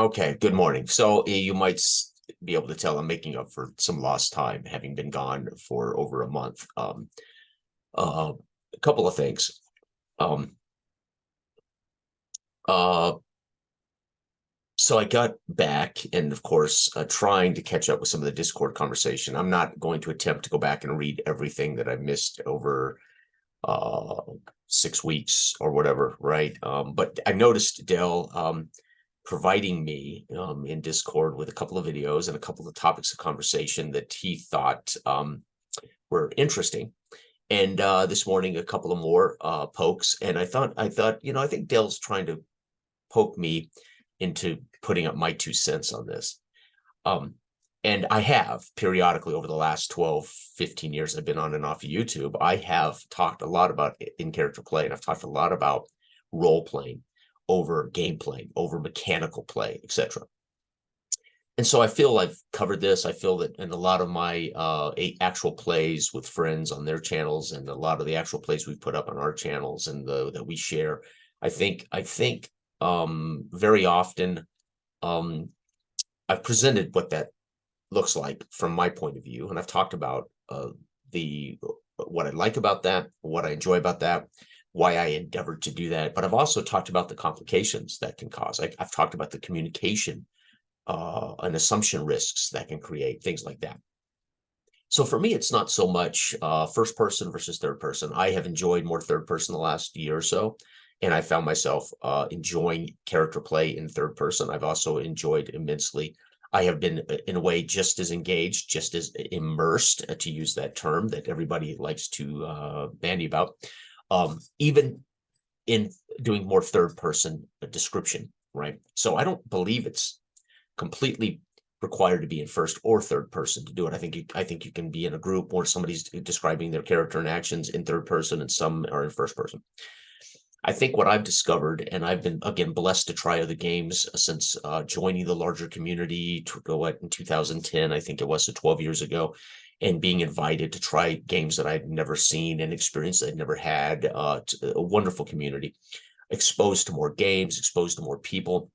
Okay, good morning. So you might be able to tell I'm making up for some lost time, having been gone for over a month. Uh, a couple of things. Um, uh, so I got back, and of course, trying to catch up with some of the Discord conversation. I'm not going to attempt to go back and read everything that I missed over uh 6 weeks or whatever, right? But I noticed Dell providing me in Discord with a couple of videos and a couple of topics of conversation that he thought were interesting. And this morning, a couple of more pokes. And I thought, I think Dell's trying to poke me into putting up my 2 cents on this. Um, and I have periodically over the last 12, 15 years I've been on and off of YouTube, I have talked a lot about in-character play, and I've talked a lot about role playing over gameplay, over mechanical play, etc. And so I feel I've covered this. I feel that in a lot of my actual plays with friends on their channels, and a lot of the actual plays we've put up on our channels and that we share, I think very often um, I've presented what that looks like from my point of view, and I've talked about the what I like about that, what I enjoy about that, why I endeavored to do that. But I've also talked about the complications that can cause. I've talked about the communication and assumption risks that can create, things like that. So for me, it's not so much first person versus third person. I have enjoyed more third person the last year or so, and I found myself enjoying character play in third person. I've also enjoyed immensely. I have been, in a way, just as engaged, just as immersed, to use that term that everybody likes to bandy about, even in doing more third person description, right? So I don't believe it's completely required to be in first or third person to do it. I think you can be in a group where somebody's describing their character and actions in third person, and some are in first person. I think what I've discovered, and I've been again blessed to try other games since joining the larger community in 2010, I think it was, so 12 years ago, and being invited to try games that I'd never seen and experience I'd never had. A wonderful community, exposed to more games, exposed to more people,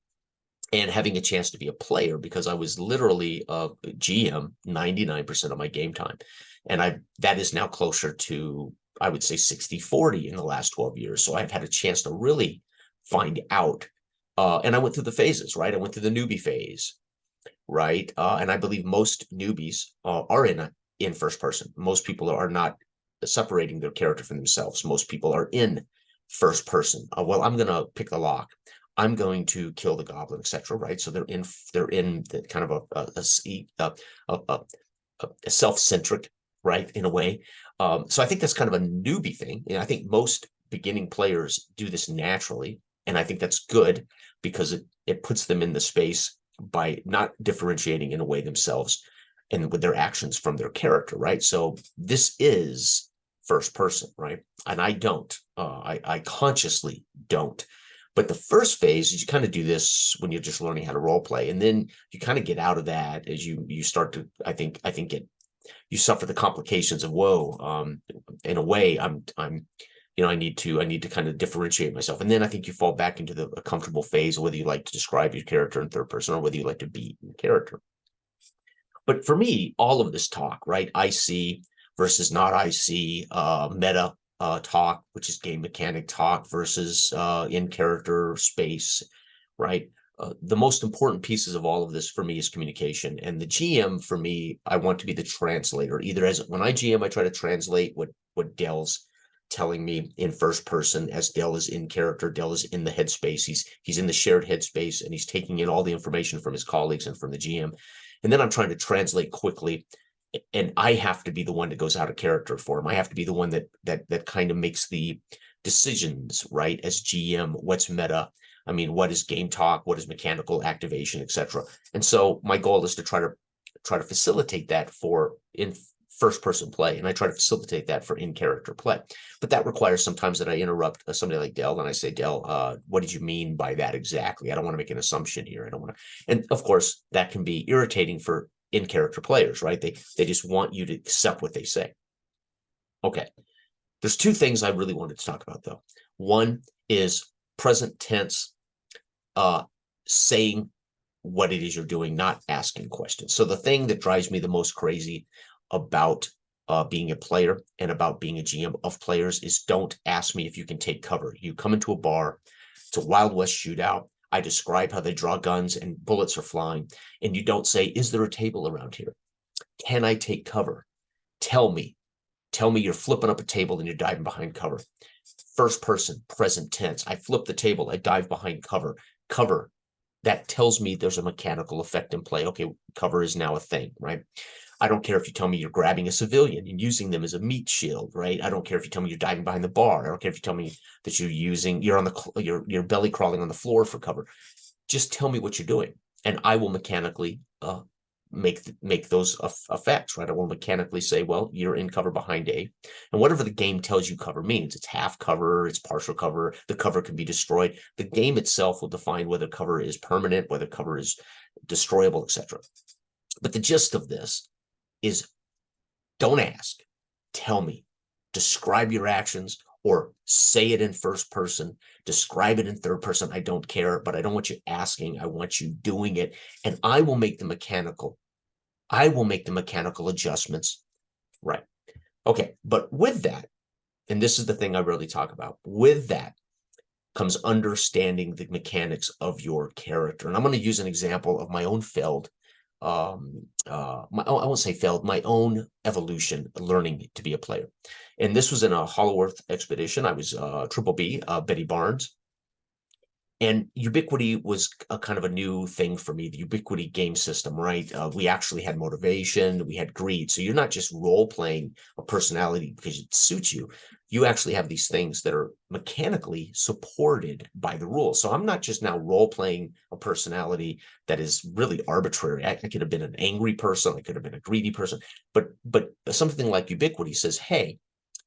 and having a chance to be a player, because I was literally a GM 99% of my game time. And that is now closer to, I would say, 60-40 in the last 12 years. So I've had a chance to really find out. And I went through the phases, right? I went through the newbie phase, right? And I believe most newbies are in first person. Most people are not separating their character from themselves. Most people are in first person. Well, I'm going to pick the lock. I'm going to kill the goblin, etc. Right? So they're in the kind of a self-centric, right, in a way. So I think that's kind of a newbie thing. And I think most beginning players do this naturally, and I think that's good because it puts them in the space by not differentiating in a way themselves and with their actions from their character, right? So this is first person, right? And I don't. I consciously don't. But the first phase is you kind of do this when you're just learning how to role play, and then you kind of get out of that as you start to. I think you suffer the complications of whoa. In a way, I need to kind of differentiate myself, and then I think you fall back into a comfortable phase, whether you like to describe your character in third person or whether you like to be in character. But for me, all of this talk, right? I see versus not I see, meta talk, which is game mechanic talk, versus in character space, right? The most important pieces of all of this for me is communication. And the GM, for me, I want to be the translator. Either as when I GM, I try to translate what Dell's telling me in first person, as Dell is in character. Dell is in the headspace. He's in the shared headspace, and he's taking in all the information from his colleagues and from the GM. And then I'm trying to translate quickly, and I have to be the one that goes out of character for him. I have to be the one that kind of makes the decisions, right? As GM, what's meta? I mean, what is game talk? What is mechanical activation, etc. And so my goal is to try to facilitate that for in first person play, and I try to facilitate that for in character play. But that requires sometimes that I interrupt somebody like Dell, and I say, Dell, what did you mean by that exactly? I don't want to make an assumption here. I don't want to. And of course, that can be irritating for in character players, right? They just want you to accept what they say. Okay. There's two things I really wanted to talk about, though. One is present tense saying what it is you're doing, not asking questions. So the thing that drives me the most crazy about being a player and about being a GM of players is don't ask me if you can take cover. You come into a bar, it's a Wild West shootout. I describe how they draw guns and bullets are flying, and you don't say, is there a table around here? Can I take cover? Tell me. Tell me you're flipping up a table and you're diving behind cover. First person, present tense. I flip the table, I dive behind cover. Cover. That tells me there's a mechanical effect in play. Okay, cover is now a thing, right? I don't care if you tell me you're grabbing a civilian and using them as a meat shield, right? I don't care if you tell me you're diving behind the bar. I don't care if you tell me that you're on you're belly crawling on the floor for cover. Just tell me what you're doing, and I will mechanically make those effects, right? I will mechanically say, well, you're in cover behind A, and whatever the game tells you cover means, it's half cover, it's partial cover, the cover can be destroyed. The game itself will define whether cover is permanent, whether cover is destroyable, etc. But the gist of this is don't ask, tell me, describe your actions, or say it in first person, describe it in third person. I don't care, but I don't want you asking. I want you doing it, and I will make the mechanical adjustments. Right. Okay. But with that, and this is the thing I really talk about, with that comes understanding the mechanics of your character. And I'm going to use an example of my own failed, I won't say failed, my own evolution, learning to be a player. And this was in a Hollow Earth expedition. I was Triple B, Betty Barnes. And Ubiquity was a kind of a new thing for me, the Ubiquity game system, right? We actually had motivation, we had greed. So you're not just role-playing a personality because it suits you. You actually have these things that are mechanically supported by the rules. So I'm not just now role-playing a personality that is really arbitrary. I could have been an angry person, I could have been a greedy person, but something like Ubiquity says, hey,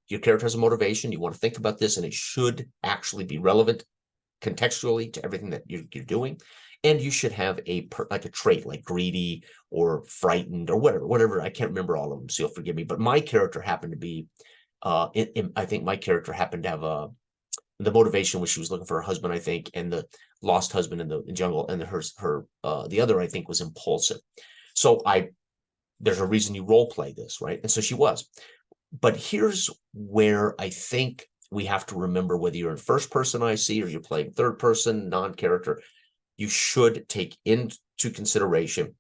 your character has a motivation, you want to think about this, and it should actually be relevant contextually to everything that you're doing, and you should have like a trait like greedy or frightened or whatever. I can't remember all of them, so you'll forgive me. But my character happened to be, I think my character happened to have the motivation was she was looking for her husband, I think, and the lost husband in the jungle, and the other I think was impulsive. So there's a reason you role play this, right? And so she was. But here's where I think we have to remember, whether you're in first person IC or you're playing third person non-character, you should take into consideration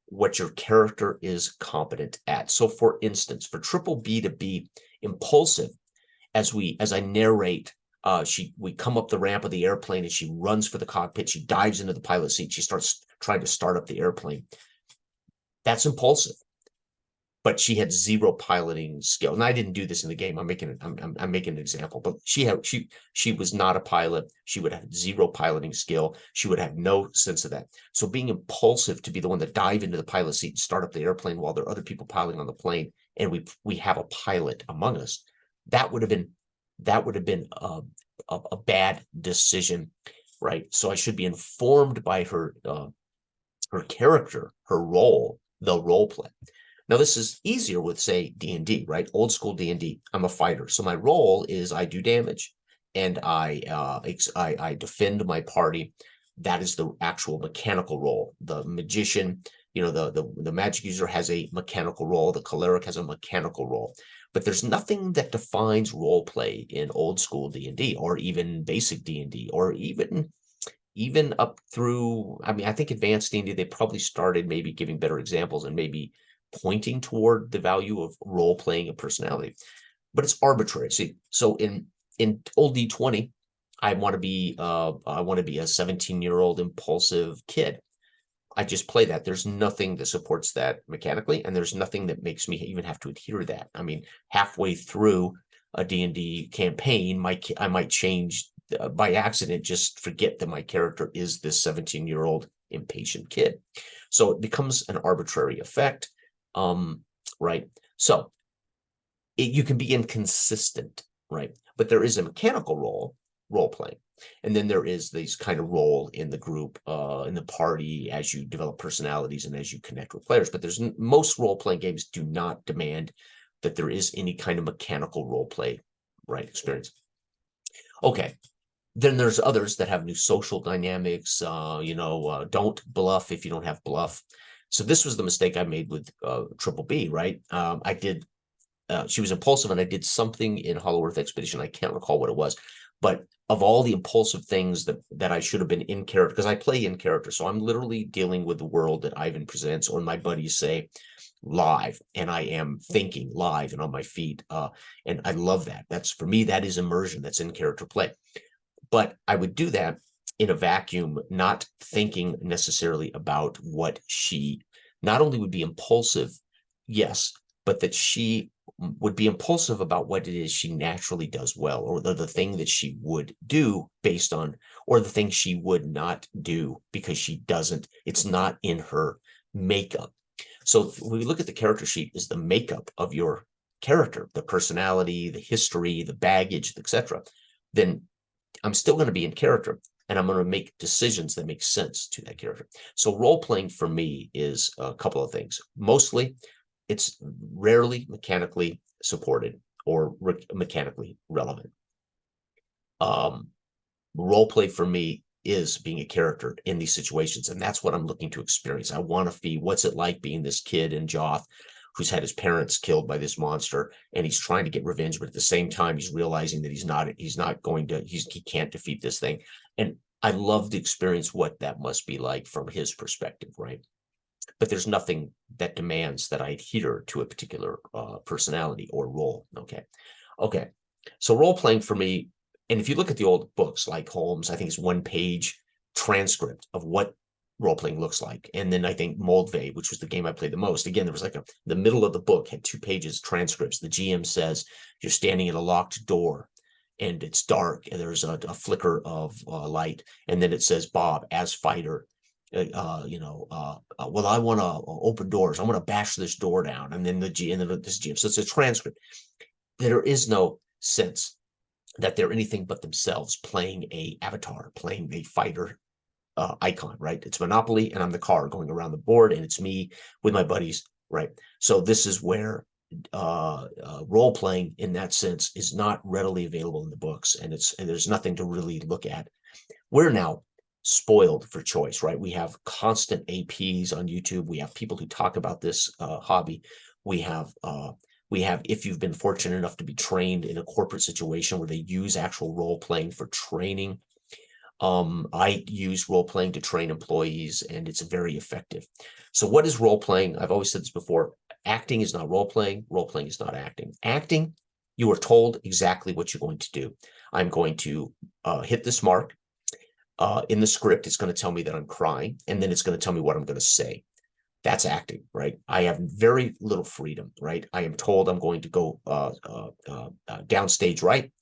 what your character is competent at. So for instance, for Triple B to be impulsive, as I narrate, we come up the ramp of the airplane and she runs for the cockpit, she dives into the pilot seat, she starts trying to start up the airplane. That's impulsive. But she had zero piloting skill. And I didn't do this in the game. I'm making an example, but she was not a pilot. She would have zero piloting skill. She would have no sense of that. So being impulsive to be the one to dive into the pilot seat and start up the airplane while there are other people piloting on the plane, and we have a pilot among us, that would have been a bad decision, right? So I should be informed by her character, her role, the role play. Now, this is easier with, say, D&D, right? Old school D&D. I'm a fighter. So my role is I do damage and I defend my party. That is the actual mechanical role. The magician, the magic user has a mechanical role. The cleric has a mechanical role. But there's nothing that defines role play in old school D&D or even basic D&D or even up through, I mean, I think advanced D&D, they probably started maybe giving better examples and maybe pointing toward the value of role playing a personality, but it's arbitrary. See, so in old D20, I want to be a 17-year-old impulsive kid. I just play that. There's nothing that supports that mechanically, and there's nothing that makes me even have to adhere to that. I mean, halfway through a D&D campaign, I might change by accident, just forget that my character is this 17-year-old impatient kid. So it becomes an arbitrary effect. Right? So you can be inconsistent, right? But there is a mechanical role playing. And then there is this kind of role in the group, in the party, as you develop personalities and as you connect with players. But most role-playing games do not demand that there is any kind of mechanical role play, right, experience. Okay, Then there's others that have new social dynamics. Don't bluff if you don't have bluff. So this was the mistake I made with Triple B, right? I did. She was impulsive, and I did something in Hollow Earth Expedition. I can't recall what it was, but of all the impulsive things that I should have been in character, because I play in character, so I'm literally dealing with the world that Ivan presents, or my buddies say, live, and I am thinking live and on my feet. And I love that. That's, for me, that is immersion. That's in character play. But I would do that in a vacuum, not thinking necessarily about what she not only would be impulsive, yes, but that she would be impulsive about what it is she naturally does well, or the thing that she would do based on, or the thing she would not do because she doesn't, it's not in her makeup. So when we look at the character sheet, is the makeup of your character, the personality, the history, the baggage, etc., then I'm still going to be in character, and I'm going to make decisions that make sense to that character. So role playing for me is a couple of things. Mostly, it's rarely mechanically supported or mechanically relevant. Role play for me is being a character in these situations, and that's what I'm looking to experience. I want to be, what's it like being this kid in Joth who's had his parents killed by this monster, and he's trying to get revenge, but at the same time he's realizing that he can't defeat this thing. And I love to experience what that must be like from his perspective, right? But there's nothing that demands that I adhere to a particular personality or role. Okay. So role playing for me, and if you look at the old books like Holmes, I think it's 1 page transcript of what role playing looks like. And then I think Moldvay, which was the game I played the most, again, there was like the middle of the book had 2 pages transcripts. The GM says you're standing at a locked door and it's dark and there's a flicker of light, and then it says Bob as fighter. Well, I want to open doors. I want to bash this door down, and then this GM. So it's a transcript. There is no sense that they're anything but themselves playing a avatar, playing a fighter icon, right? It's Monopoly, and I'm the car going around the board, and it's me with my buddies, right? So this is where role playing in that sense is not readily available in the books, and there's nothing to really look at. We're now spoiled for choice, right? We have constant APs on YouTube. We have people who talk about this hobby. We have, if you've been fortunate enough to be trained in a corporate situation where they use actual role playing for training. I use role playing to train employees, and it's very effective. So what is role playing? I've always said this before. Acting is not role playing. Role playing is not acting. Acting, you are told exactly what you're going to do. I'm going to hit this mark. In the script, it's going to tell me that I'm crying, and then it's going to tell me what I'm going to say. That's acting, right? I have very little freedom, right? I am told I'm going to go downstage right,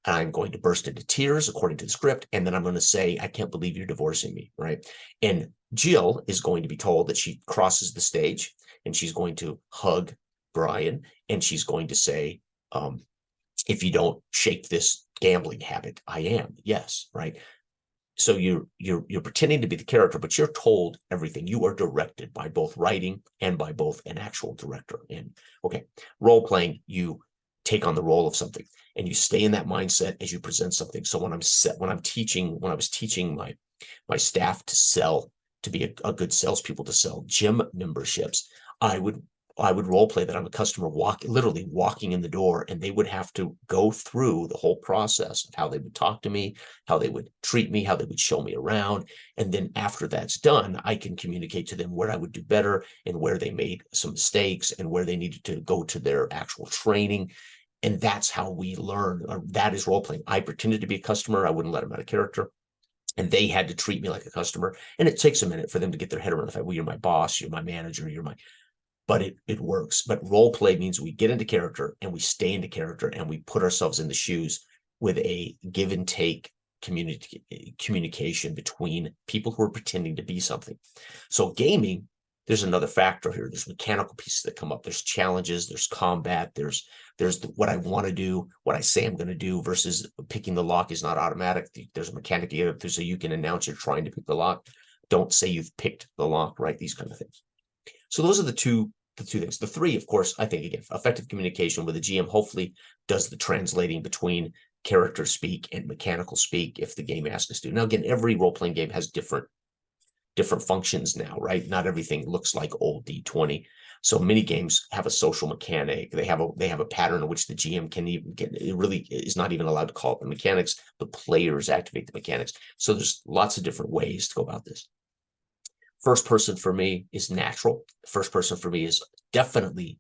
and I'm going to burst into tears according to the script, and then I'm going to say, I can't believe you're divorcing me, right? And Jill is going to be told that she crosses the stage, and she's going to hug Brian, and she's going to say, if you don't shake this gambling habit, I am, yes, right? So you're pretending to be the character, but you're told everything. You are directed by both writing and by both an actual director. And okay, role playing, you take on the role of something, and you stay in that mindset as you present something. So when I was teaching my staff to sell, to be a good salespeople, to sell gym memberships, I would role play that I'm a customer literally walking in the door, and they would have to go through the whole process of how they would talk to me, how they would treat me, how they would show me around. And then after that's done, I can communicate to them where I would do better and where they made some mistakes and where they needed to go to their actual training. And that's how we learn. That is role playing. I pretended to be a customer. I wouldn't let them out of character, and they had to treat me like a customer. And it takes a minute for them to get their head around the fact, well, you're my boss, you're my manager, but it works. But role play means we get into character and we stay into character and we put ourselves in the shoes with a give and take communication between people who are pretending to be something. So gaming, there's another factor here. There's mechanical pieces that come up. There's challenges, there's combat, there's what I want to do, what I say I'm going to do, versus picking the lock is not automatic. There's a mechanic here, so you can announce you're trying to pick the lock. Don't say you've picked the lock, right? These kind of things. So those are the two things. The three, of course, I think, again, effective communication with the GM hopefully does the translating between character speak and mechanical speak if the game asks us to. Now, again, every role-playing game has different functions now, right? Not everything looks like old D20. So many games have a social mechanic. They have a pattern in which the GM can even get, it really is not even allowed to call it the mechanics. The players activate the mechanics. So there's lots of different ways to go about this. First person for me is natural. First person for me is definitely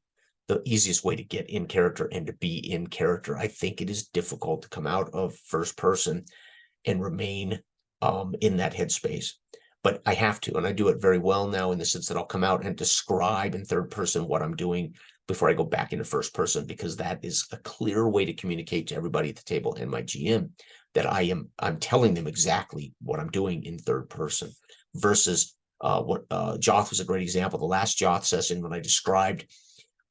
the easiest way to get in character and to be in character. I think it is difficult to come out of first person and remain in that headspace. But I have to, and I do it very well now in the sense that I'll come out and describe in third person what I'm doing before I go back into first person, because that is a clear way to communicate to everybody at the table and my GM that I'm telling them exactly what I'm doing in third person versus what Joth was a great example. The last Joth session, when I described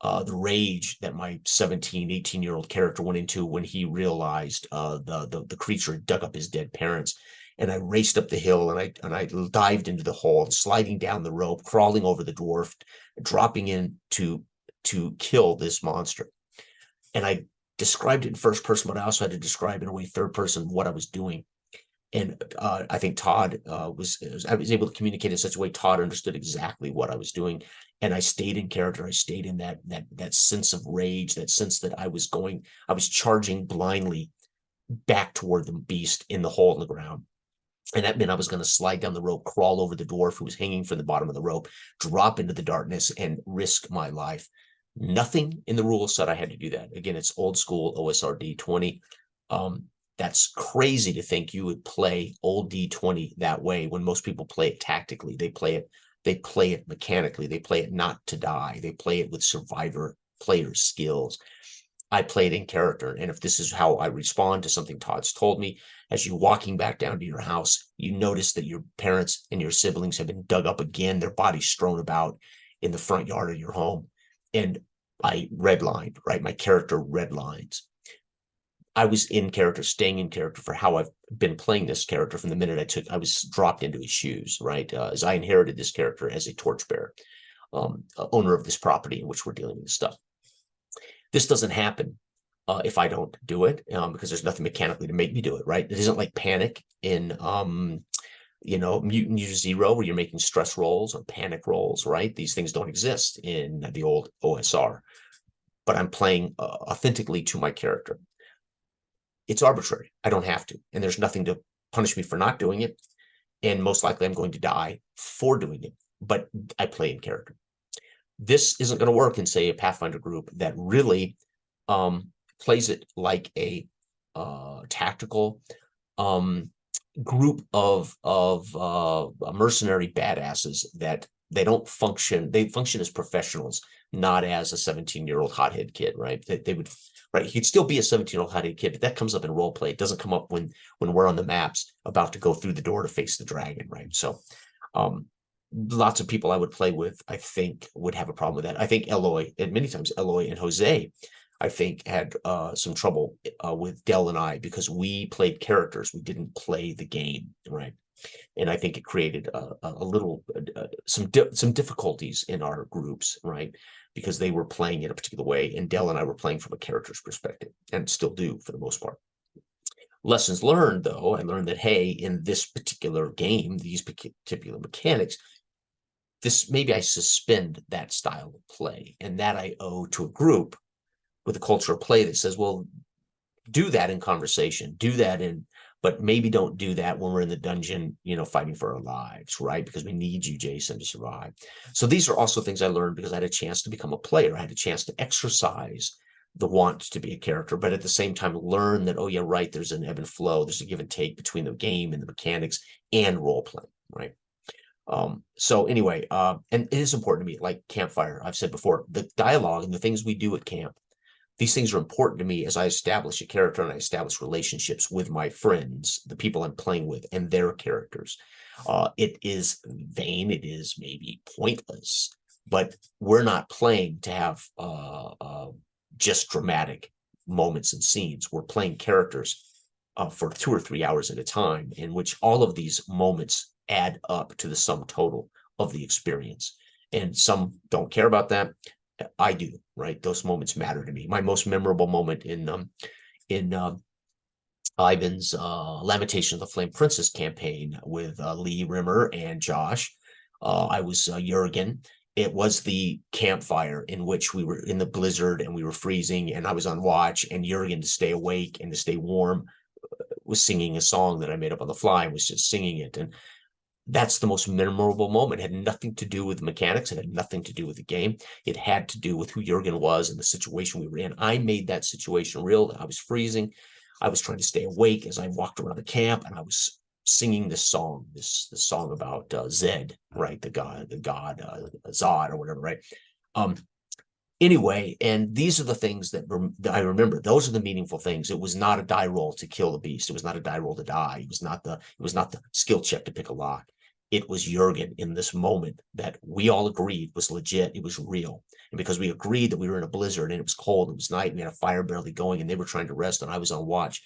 the rage that my 17, 18-year-old character went into when he realized the creature had dug up his dead parents. And I raced up the hill and I dived into the hole, sliding down the rope, crawling over the dwarf, dropping in to kill this monster. And I described it in first person, but I also had to describe in a way third person what I was doing. And I think Todd I was able to communicate in such a way Todd understood exactly what I was doing, and I stayed in character. I stayed in that sense of rage, that sense that I was charging blindly back toward the beast in the hole in the ground. And that meant I was going to slide down the rope, crawl over the dwarf who was hanging from the bottom of the rope, drop into the darkness, and risk my life. Nothing in the rules said I had to do that. Again, it's old school OSRD 20. That's crazy to think you would play old D20 that way when most people play it tactically. They play it mechanically. They play it not to die. They play it with survivor player skills. I play it in character. And if this is how I respond to something Todd's told me, as you're walking back down to your house, you notice that your parents and your siblings have been dug up again, their bodies strewn about in the front yard of your home. And I redlined, right? My character redlines. I was in character, staying in character for how I've been playing this character from the minute I was dropped into his shoes, right? As I inherited this character as a torchbearer, owner of this property in which we're dealing with this stuff. This doesn't happen if I don't do it, because there's nothing mechanically to make me do it, right? It isn't like panic in, Mutant Year Zero, where you're making stress rolls or panic rolls, right? These things don't exist in the old OSR, but I'm playing authentically to my character. It's arbitrary. I don't have to, and there's nothing to punish me for not doing it. And most likely I'm going to die for doing it, but I play in character. This isn't going to work in, say, a Pathfinder group that really plays it like a tactical group of mercenary badasses that they function as professionals, not as a 17-year-old hothead kid, right? They would, right? He'd still be a 17-year-old hothead kid, but that comes up in role play. It doesn't come up when we're on the maps about to go through the door to face the dragon, right? So lots of people I would play with, I think, would have a problem with that. I think Eloy, and many times Eloy and Jose, I think, had some trouble with Dell and I, because we played characters. We didn't play the game, right? And I think it created a little some difficulties in our groups, right? Because they were playing in a particular way, and Dell and I were playing from a character's perspective, and still do for the most part. Lessons learned, though, I learned that, hey, in this particular game, these particular mechanics, maybe I suspend that style of play, and that I owe to a group with a culture of play that says, well, do that in conversation, but maybe don't do that when we're in the dungeon, fighting for our lives, right? Because we need you, Jason, to survive. So these are also things I learned because I had a chance to become a player. I had a chance to exercise the want to be a character, but at the same time learn that, oh yeah, right, there's an ebb and flow, there's a give and take between the game and the mechanics and role playing, right? So anyway, and it is important to me, like campfire, I've said before, the dialogue and the things we do at camp, these things are important to me as I establish a character and I establish relationships with my friends, the people I'm playing with, and their characters. It is vain, it is maybe pointless, but we're not playing to have just dramatic moments and scenes. We're playing characters for 2 or 3 hours at a time, in which all of these moments add up to the sum total of the experience. And some don't care about that. I do, right? Those moments matter to me. My most memorable moment in Ivan's Lamentation of the Flame Princess campaign with Lee Rimmer and Josh. I was Jurgen. It was the campfire in which we were in the blizzard and we were freezing, and I was on watch, and Jurgen, to stay awake and to stay warm, was singing a song that I made up on the fly and was just singing it. And that's the most memorable moment. It had nothing to do with mechanics. It had nothing to do with the game. It had to do with who Jurgen was and the situation we were in. I made that situation real. I was freezing. I was trying to stay awake as I walked around the camp, and I was singing this song, this song about Zed, right? The god Zod or whatever, right? Um, anyway, and these are the things that I remember. Those are the meaningful things. It was not a die roll to kill the beast. It was not a die roll to die. It was not the skill check to pick a lock. It was Jurgen in this moment that we all agreed was legit. It was real. And because we agreed that we were in a blizzard and it was cold, it was night, and we had a fire barely going, and they were trying to rest, and I was on watch,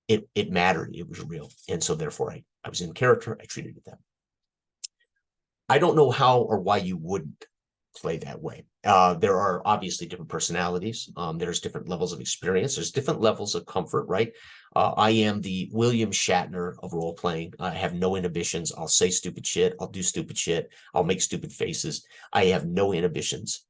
it mattered. It was real. And so therefore I was in character. I treated it that. I don't know how or why you wouldn't play that way. There are obviously different personalities. There's different levels of experience. There's different levels of comfort, right? I am the William Shatner of role playing. I have no inhibitions. I'll say stupid shit. I'll do stupid shit. I'll make stupid faces. I have no inhibitions.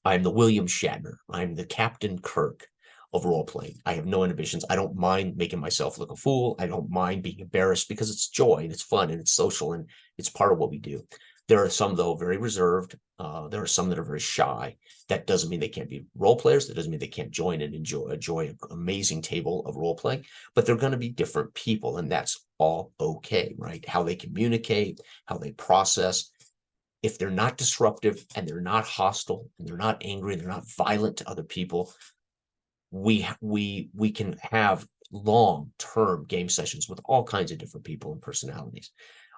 I'm the William Shatner. I'm the Captain Kirk of role playing. I have no inhibitions. I don't mind making myself look a fool. I don't mind being embarrassed because it's joy and it's fun and it's social and it's part of what we do. There are some, though, very reserved. There are some that are very shy. That doesn't mean they can't be role players. That doesn't mean they can't join and enjoy an amazing table of role playing, but they're going to be different people, and that's all okay, right? How they communicate, how they process. If they're not disruptive and they're not hostile and they're not angry, they're not violent to other people, we can have long-term game sessions with all kinds of different people and personalities.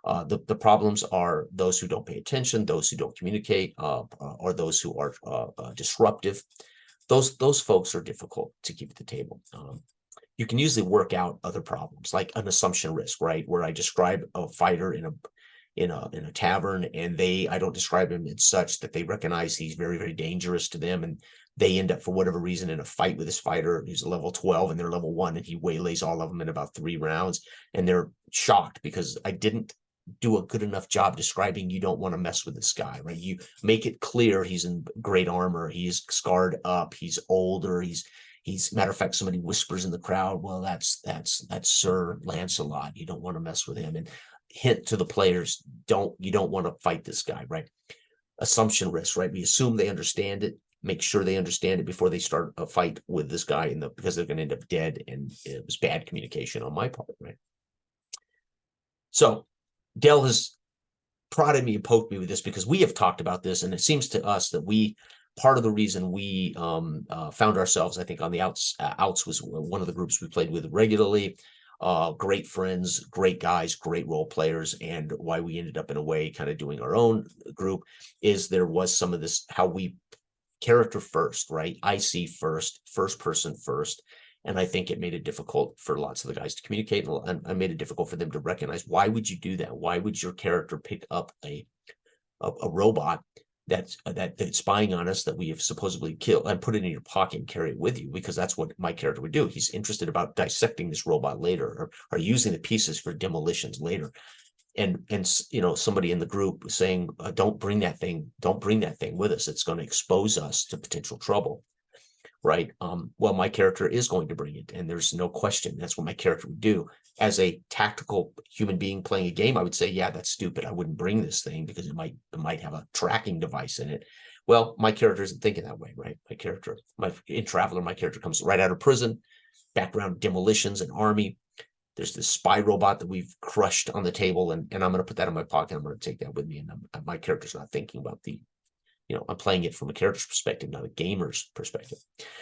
The problems are those who don't pay attention, those who don't communicate, or those who are disruptive. Those folks are difficult to keep at the table. You can usually work out other problems, like an assumption risk, right? Where I describe a fighter in a tavern, and I don't describe him in such that they recognize he's very, very dangerous to them, and they end up, for whatever reason, in a fight with this fighter who's level 12 and they're level 1, and he waylays all of them in about 3 rounds, and they're shocked because I didn't do a good enough job describing you don't want to mess with this guy, right? You make it clear he's in great armor, he's scarred up, he's older, he's matter of fact, somebody whispers in the crowd, well, that's Sir Lancelot. You don't want to mess with him. And hint to the players, you don't want to fight this guy, right? Assumption risk, right? We assume they understand it, make sure they understand it before they start a fight with this guy because they're going to end up dead, and it was bad communication on my part, right? So Dell has prodded me and poked me with this because we have talked about this, and it seems to us that part of the reason we found ourselves, I think, on the outs was one of the groups we played with regularly. Great friends, great guys, great role players, and why we ended up in a way kind of doing our own group is there was some of this, how we character first, right? IC first person first. And I think it made it difficult for lots of the guys to communicate, and I made it difficult for them to recognize, why would you do that? Why would your character pick up a robot that's spying on us that we have supposedly killed and put it in your pocket and carry it with you? Because that's what my character would do. He's interested about dissecting this robot later, or using the pieces for demolitions later. And somebody in the group was saying, don't bring that thing with us. It's going to expose us to potential trouble. Right. Well, my character is going to bring it, and there's no question. That's what my character would do. As a tactical human being playing a game, I would say, yeah, that's stupid. I wouldn't bring this thing because it might have a tracking device in it. Well, my character isn't thinking that way, right? In Traveler, my character comes right out of prison, background demolitions and army. There's this spy robot that we've crushed on the table, and I'm going to put that in my pocket. I'm going to take that with me, and my character's not thinking about I'm playing it from a character's perspective, not a gamer's perspective.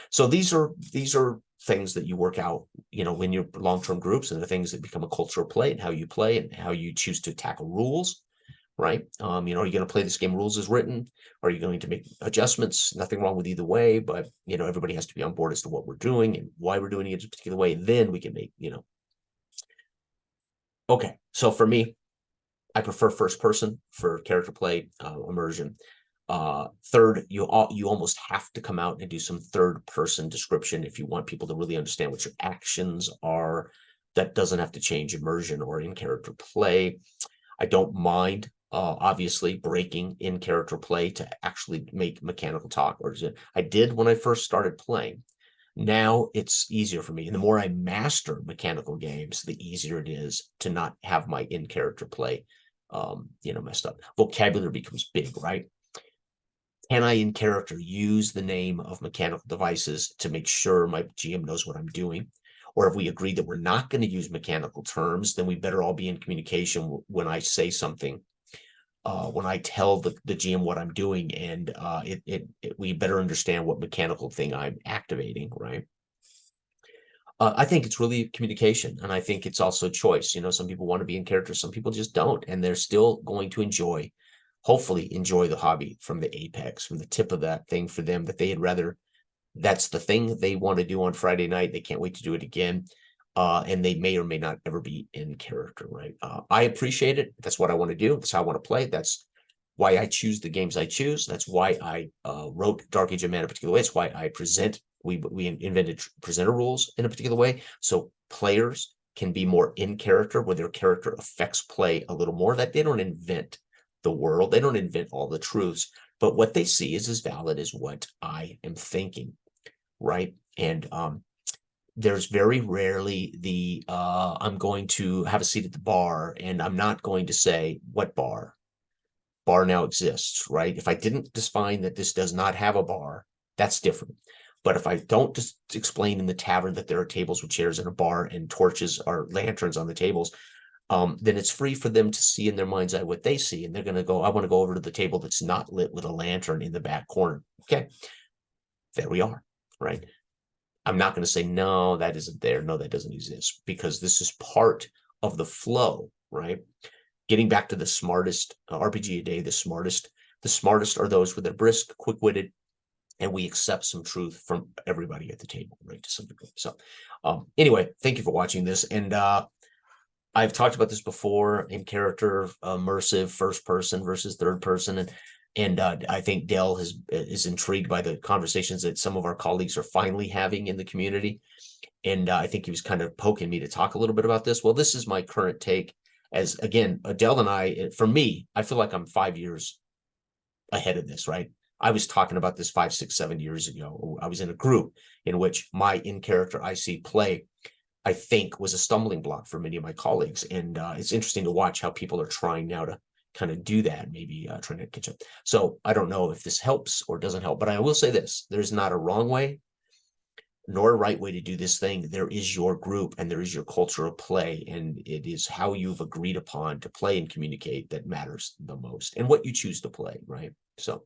So these are things that you work out, in your long-term groups, and the things that become a culture of play, and how you play and how you choose to tackle rules, right? Are you going to play this game rules as written? Are you going to make adjustments? Nothing wrong with either way, but everybody has to be on board as to what we're doing and why we're doing it a particular way. Then we can make, Okay, so for me, I prefer first person for character play immersion. Third, you almost have to come out and do some third person description if you want people to really understand what your actions are. That doesn't have to change immersion or in character play. I don't mind, obviously, breaking in character play to actually make mechanical talk. Or I did when I first started playing. Now it's easier for me. And the more I master mechanical games, the easier it is to not have my in character play, messed up. Vocabulary becomes big, right? Can I, in character, use the name of mechanical devices to make sure my GM knows what I'm doing? Or if we agree that we're not going to use mechanical terms, then we better all be in communication when I say something, when I tell the GM what I'm doing, and we better understand what mechanical thing I'm activating, right? I think it's really communication, and I think it's also choice. Some people want to be in character, some people just don't, and they're still going to hopefully enjoy the hobby from the apex, from the tip of that thing for them, that that's the thing they want to do on Friday night. They can't wait to do it again. And they may or may not ever be in character, right? I appreciate it. That's what I want to do. That's how I want to play. That's why I choose the games I choose. That's why I wrote Dark Age of Man a particular way. It's why I present. We invented presenter rules in a particular way, so players can be more in character, where their character affects play a little more. That they don't invent the world, they don't invent all the truths, but what they see is as valid as what I am thinking, right? And there's very rarely the I'm going to have a seat at the bar and I'm not going to say what bar. Bar now exists, right? If I didn't define that this does not have a bar, that's different. But if I don't just explain in the tavern that there are tables with chairs and a bar and torches or lanterns on the tables, then it's free for them to see in their mind's eye what they see. And they're going to go, I want to go over to the table that's not lit with a lantern in the back corner. Okay, there we are, right? I'm not going to say, no, that isn't there. No, that doesn't exist, because this is part of the flow, right? Getting back to the smartest RPG a day, the smartest are those with are brisk, quick-witted, and we accept some truth from everybody at the table, right, to some degree. So anyway, thank you for watching this. And I've talked about this before in character, immersive first person versus third person. And I think Dell is intrigued by the conversations that some of our colleagues are finally having in the community. And I think he was kind of poking me to talk a little bit about this. Well, this is my current take. As again, Adele and I, for me, I feel like I'm 5 years ahead of this, right? I was talking about this 5, 6, 7 years ago. I was in a group in which my in-character IC play, I think, was a stumbling block for many of my colleagues. And it's interesting to watch how people are trying now to kind of do that, maybe trying to catch up. So I don't know if this helps or doesn't help, but I will say this: there's not a wrong way nor a right way to do this thing. There is your group and there is your culture of play, and it is how you've agreed upon to play and communicate that matters the most, and what you choose to play, right? So